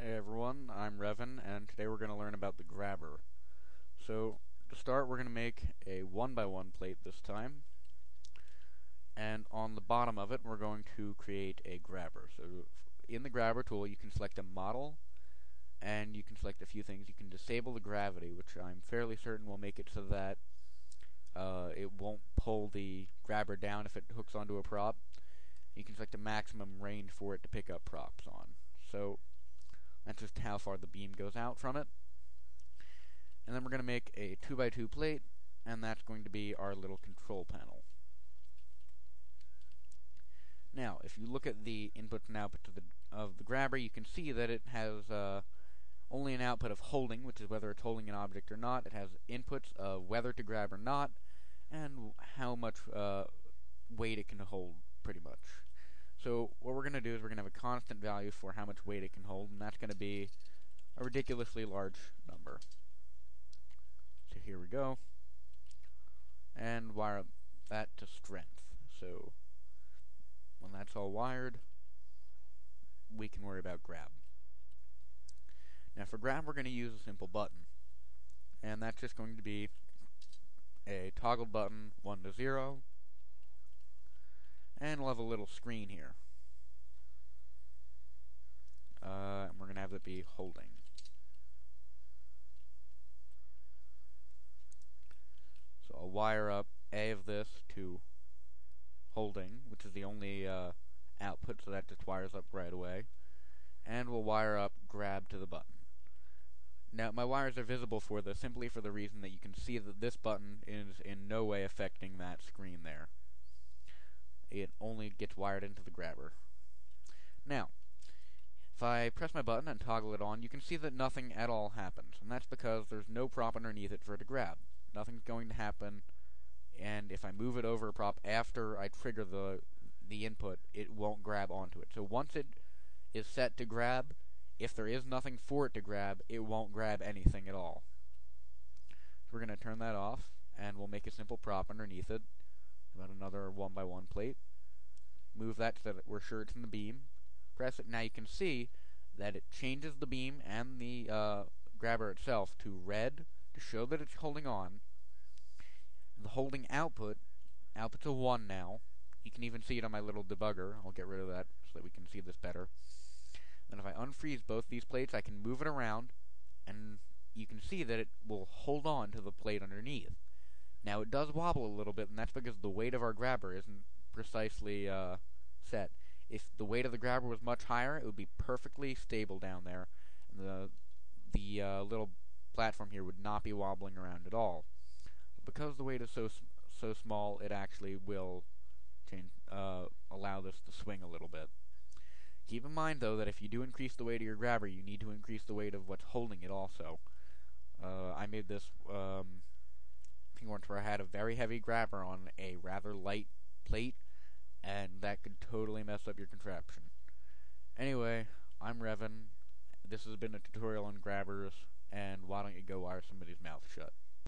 Hey everyone, I'm Revan, and today we're going to learn about the grabber. So, to start, we're going to make a 1x1 plate this time, and on the bottom of it, we're going to create a grabber. So, in the grabber tool, you can select a model, and you can select a few things. You can disable the gravity, which I'm fairly certain will make it so that it won't pull the grabber down if it hooks onto a prop. You can select a maximum range for it to pick up props on. So, that's just how far the beam goes out from it. And then we're going to make a 2x2 plate, and that's going to be our little control panel. Now, if you look at the inputs and outputs of the grabber, you can see that it has only an output of holding, which is whether it's holding an object or not. It has inputs of whether to grab or not, and how much weight it can hold, pretty much. So what we're going to do is we're going to have a constant value for how much weight it can hold, and that's going to be a ridiculously large number. So here we go, and wire that to strength. So when that's all wired, we can worry about grab. Now for grab, we're going to use a simple button, and that's just going to be a toggle button 1 to 0, and we'll have a little screen here. And we're going to have it be holding. So I'll wire up A of this to holding, which is the only output, so that just wires up right away. And we'll wire up grab to the button. Now, my wires are visible for this simply for the reason that you can see that this button is in no way affecting that screen there. It only gets wired into the grabber. Now, if I press my button and toggle it on, you can see that nothing at all happens, and that's because there's no prop underneath it for it to grab. Nothing's going to happen, and if I move it over a prop after I trigger the input, it won't grab onto it. So once it is set to grab, if there is nothing for it to grab, it won't grab anything at all. So we're going to turn that off, and we'll make a simple prop underneath it, about another 1x1 plate. Move that so that we're sure it's in the beam. Press it. Now you can see that it changes the beam and the grabber itself to red to show that it's holding on. The holding output's a 1 now. You can even see it on my little debugger. I'll get rid of that so that we can see this better. Then if I unfreeze both these plates, I can move it around, and you can see that it will hold on to the plate underneath. Now it does wobble a little bit, and that's because the weight of our grabber isn't precisely set. If the weight of the grabber was much higher, it would be perfectly stable down there, and the little platform here would not be wobbling around at all. But because the weight is so small, it actually will allow this to swing a little bit. Keep in mind, though, that if you do increase the weight of your grabber, you need to increase the weight of what's holding it also. I made this thing once where I had a very heavy grabber on a rather light plate, and that could totally mess up your contraption. Anyway, I'm Revan. This has been a tutorial on grabbers, and why don't you go wire somebody's mouth shut.